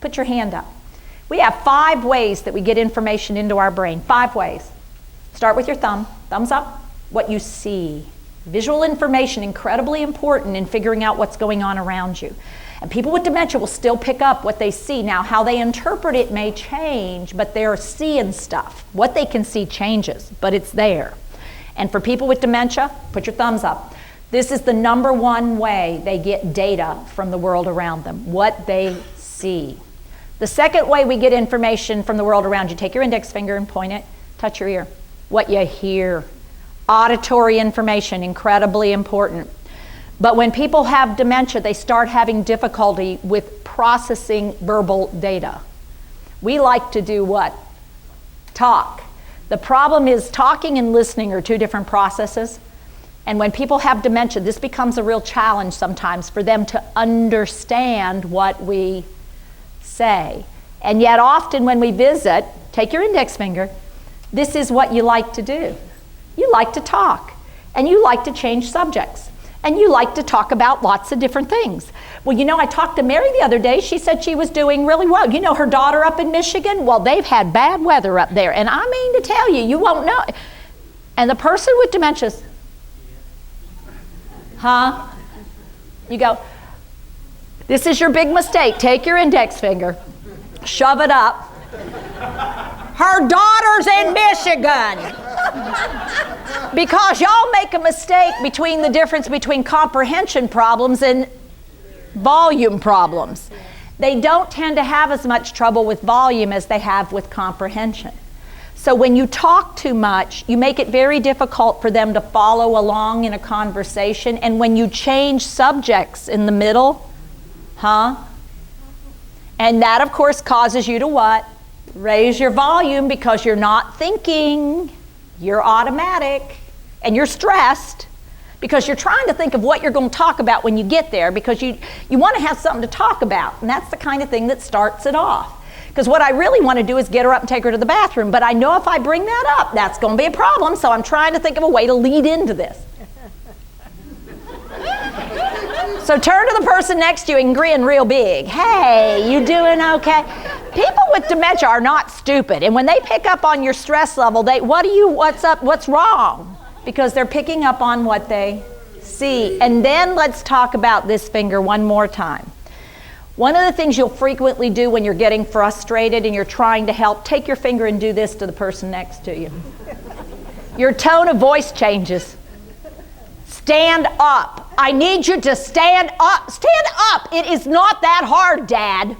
Put your hand up. We have 5 ways that we get information into our brain. 5 ways. Start with your thumb. Thumbs up. What you see. Visual information, incredibly important in figuring out what's going on around you. And people with dementia will still pick up what they see. Now, how they interpret it may change, but they're seeing stuff. What they can see changes, but it's there. And for people with dementia, put your thumbs up. This is the number 1 way they get data from the world around them, what they see. The second way we get information from the world around you, take your index finger and point it, touch your ear. What you hear. Auditory information, incredibly important. But when people have dementia, they start having difficulty with processing verbal data. We like to do what? Talk. The problem is talking and listening are 2 different processes. And when people have dementia, this becomes a real challenge sometimes for them to understand what we say. And yet often when we visit, take your index finger, this is what you like to do. You like to talk, and you like to change subjects. And you like to talk about lots of different things. Well, you know, I talked to Mary the other day. She said she was doing really well. You know, her daughter up in Michigan, well, they've had bad weather up there. And I mean to tell you, you won't know. And the person with dementia, huh? You go, this is your big mistake. Take your index finger, shove it up. Her daughter's in Michigan. Because y'all make a mistake between the difference between comprehension problems and volume problems. They don't tend to have as much trouble with volume as they have with comprehension. So when you talk too much, you make it very difficult for them to follow along in a conversation. And when you change subjects in the middle, and that of course causes you to what? Raise your volume because you're not thinking, you're automatic, and you're stressed because you're trying to think of what you're going to talk about when you get there because you want to have something to talk about, and that's the kind of thing that starts it off. Because what I really want to do is get her up and take her to the bathroom, but I know if I bring that up, that's going to be a problem, so I'm trying to think of a way to lead into this. So turn to the person next to you and grin real big. Hey, you doing okay? People with dementia are not stupid, and when they pick up on your stress level, what's up, what's wrong? Because they're picking up on what they see. And then let's talk about this finger one more time. One of the things you'll frequently do when you're getting frustrated and you're trying to help, take your finger and do this to the person next to you. Your tone of voice changes. Stand up. I need you to stand up. Stand up. It is not that hard, Dad.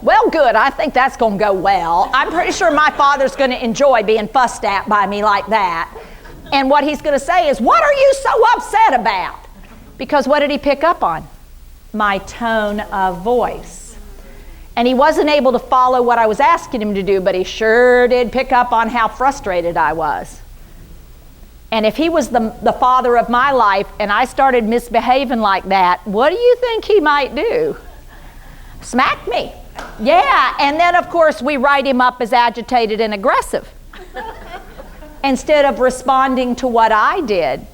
Well, good. I think that's going to go well. I'm pretty sure my father's going to enjoy being fussed at by me like that. And what he's going to say is, what are you so upset about? Because what did he pick up on? My tone of voice. And he wasn't able to follow what I was asking him to do, but he sure did pick up on how frustrated I was. And if he was the father of my life and I started misbehaving like that, what do you think he might do? Smack me. Yeah, and then of course we write him up as agitated and aggressive instead of responding to what I did.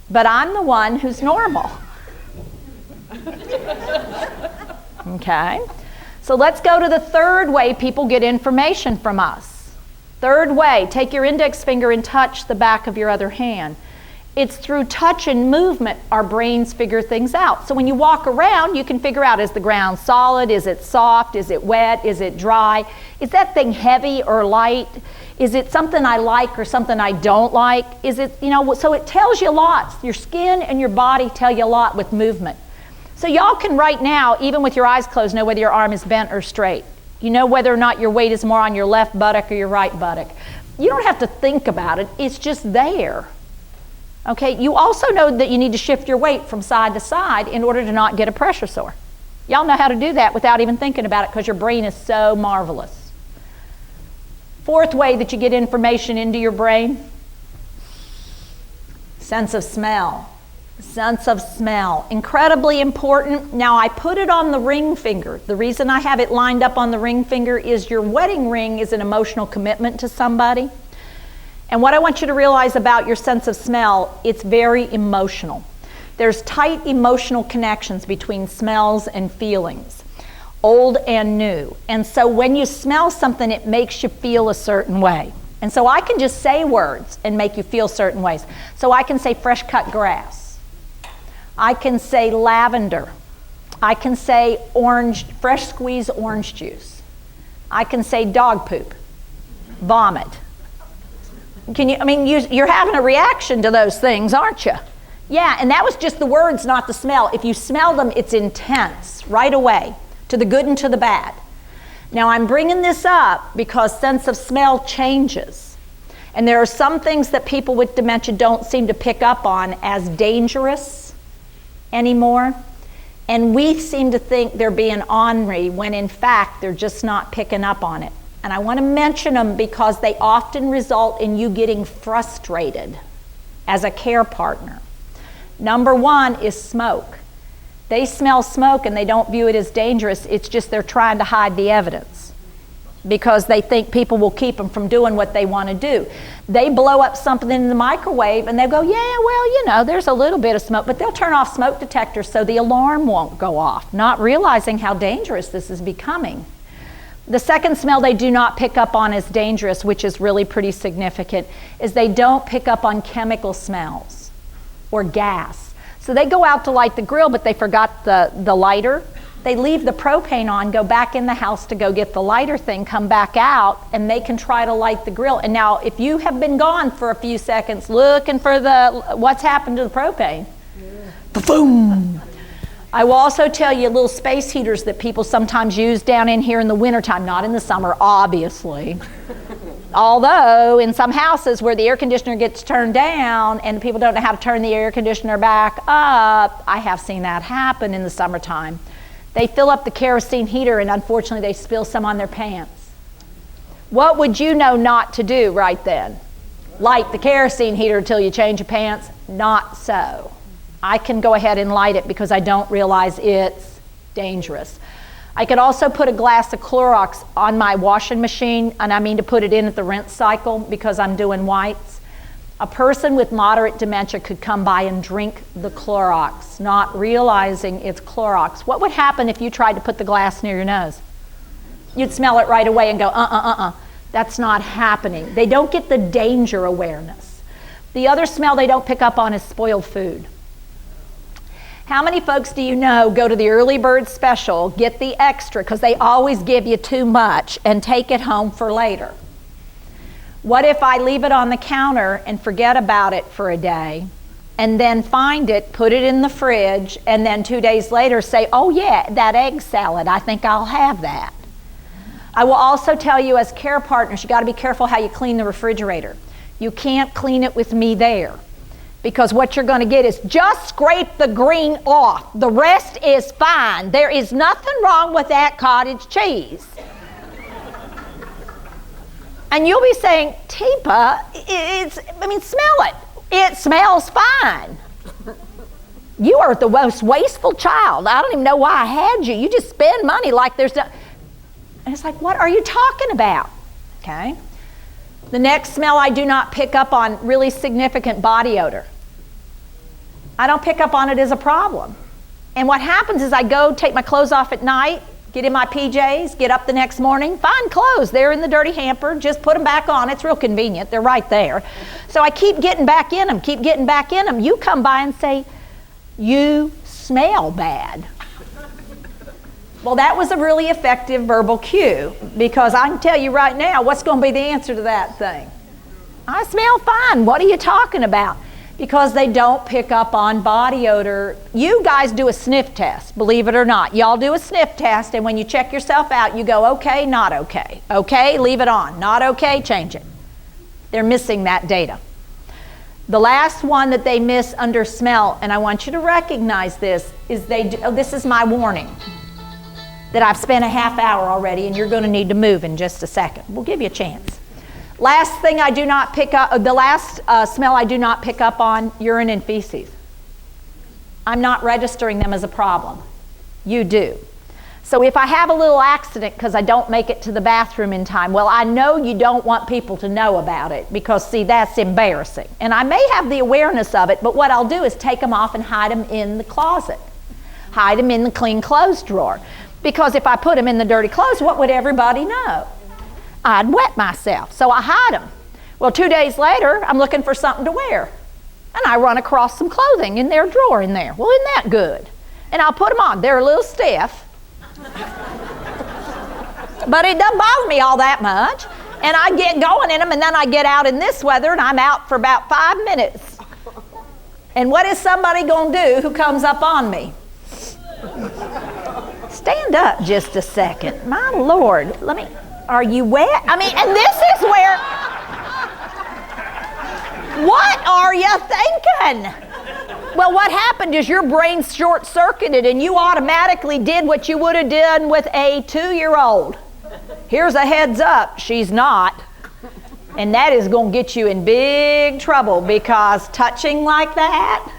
But I'm the one who's normal. Okay, so let's go to the third way people get information from us. Third way, take your index finger and touch the back of your other hand. It's through touch and movement our brains figure things out. So when you walk around, you can figure out, is the ground solid? Is it soft? Is it wet? Is it dry? Is that thing heavy or light? Is it something I like or something I don't like? Is it, so it tells you a lot. Your skin and your body tell you a lot with movement. So y'all can right now, even with your eyes closed, know whether your arm is bent or straight. You know whether or not your weight is more on your left buttock or your right buttock. You don't have to think about it. It's just there. Okay, you also know that you need to shift your weight from side to side in order to not get a pressure sore. Y'all know how to do that without even thinking about it because your brain is so marvelous. Fourth way that you get information into your brain, sense of smell. Sense of smell, incredibly important. Now I put it on the ring finger. The reason I have it lined up on the ring finger is your wedding ring is an emotional commitment to somebody. And what I want you to realize about your sense of smell, it's very emotional. There's tight emotional connections between smells and feelings, old and new. And so when you smell something, it makes you feel a certain way. And so I can just say words and make you feel certain ways. So I can say fresh cut grass. I can say lavender. I can say fresh squeezed orange juice. I can say dog poop, vomit. You're having a reaction to those things, aren't you? Yeah, and that was just the words, not the smell. If you smell them, it's intense right away, to the good and to the bad. Now, I'm bringing this up because sense of smell changes. And there are some things that people with dementia don't seem to pick up on as dangerous anymore. And we seem to think they're being ornery when in fact they're just not picking up on it. And I want to mention them because they often result in you getting frustrated as a care partner. Number one is smoke. They smell smoke and they don't view it as dangerous. It's just they're trying to hide the evidence because they think people will keep them from doing what they want to do. They blow up something in the microwave and they go, yeah, well, there's a little bit of smoke, but they'll turn off smoke detectors so the alarm won't go off, not realizing how dangerous this is becoming. The second smell they do not pick up on as dangerous, which is really pretty significant, is they don't pick up on chemical smells or gas. So they go out to light the grill, but they forgot the lighter. They leave the propane on, go back in the house to go get the lighter thing, come back out, and they can try to light the grill. And now, if you have been gone for a few seconds looking for what's happened to the propane, boom. I will also tell you little space heaters that people sometimes use down in here in the wintertime, not in the summer, obviously. Although in some houses where the air conditioner gets turned down and people don't know how to turn the air conditioner back up, I have seen that happen in the summertime. They fill up the kerosene heater and unfortunately they spill some on their pants. What would you know not to do right then? Light the kerosene heater until you change your pants? Not so. I can go ahead and light it because I don't realize it's dangerous. I could also put a glass of Clorox on my washing machine, and I mean to put it in at the rinse cycle because I'm doing whites. A person with moderate dementia could come by and drink the Clorox, not realizing it's Clorox. What would happen if you tried to put the glass near your nose? You'd smell it right away and go, That's not happening. They don't get the danger awareness. The other smell they don't pick up on is spoiled food. How many folks do you know go to the early bird special, get the extra, because they always give you too much, and take it home for later? What if I leave it on the counter and forget about it for a day, and then find it, put it in the fridge, and then 2 days later say, oh yeah, that egg salad, I think I'll have that. I will also tell you as care partners, you got to be careful how you clean the refrigerator. You can't clean it with me there. Because what you're going to get is just scrape the green off. The rest is fine. There is nothing wrong with that cottage cheese. And you'll be saying, Teepa, smell it. It smells fine. You are the most wasteful child. I don't even know why I had you. You just spend money like there's no... And it's like, what are you talking about? Okay. The next smell I do not pick up on, really significant body odor. I don't pick up on it as a problem. And what happens is I go take my clothes off at night, get in my PJs, get up the next morning, find clothes. They're in the dirty hamper, just put them back on. It's real convenient. They're right there. So I keep getting back in them, You come by and say, you smell bad. Well, that was a really effective verbal cue because I can tell you right now what's going to be the answer to that thing. I smell fine. What are you talking about? Because they don't pick up on body odor. You guys do a sniff test, believe it or not. Y'all do a sniff test, and when you check yourself out, you go, okay, not okay. Okay, leave it on. Not okay, change it. They're missing that data. The last one that they miss under smell, and I want you to recognize this, is this is my warning. That I've spent a half hour already, and you're going to need to move in just a second. We'll give you a chance. Last thing I do not pick up, the last smell I do not pick up on, urine and feces. I'm not registering them as a problem. You do. So if I have a little accident because I don't make it to the bathroom in time, well, I know you don't want people to know about it because, see, that's embarrassing. And I may have the awareness of it, but what I'll do is take them off and hide them in the closet. Hide them in the clean clothes drawer. Because if I put them in the dirty clothes, what would everybody know? I'd wet myself. So I hide them. Well, 2 days later, I'm looking for something to wear. And I run across some clothing in their drawer in there. Well, isn't that good? And I'll put them on. They're a little stiff. But it doesn't bother me all that much. And I get going in them, and then I get out in this weather, and I'm out for about 5 minutes. And what is somebody going to do who comes up on me? Stand up just a second. My Lord, are you wet? I mean, and this is where, what are you thinking? Well, what happened is your brain short-circuited and you automatically did what you would have done with a 2-year-old. Here's a heads up, she's not. And that is going to get you in big trouble because touching like that,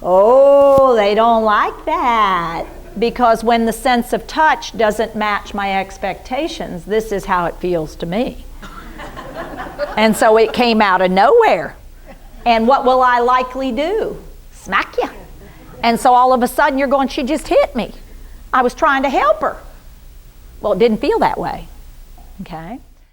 oh, they don't like that. Because when the sense of touch doesn't match my expectations, this is how it feels to me. And so it came out of nowhere. And what will I likely do? Smack you. And so all of a sudden you're going, she just hit me. I was trying to help her. Well, it didn't feel that way. Okay?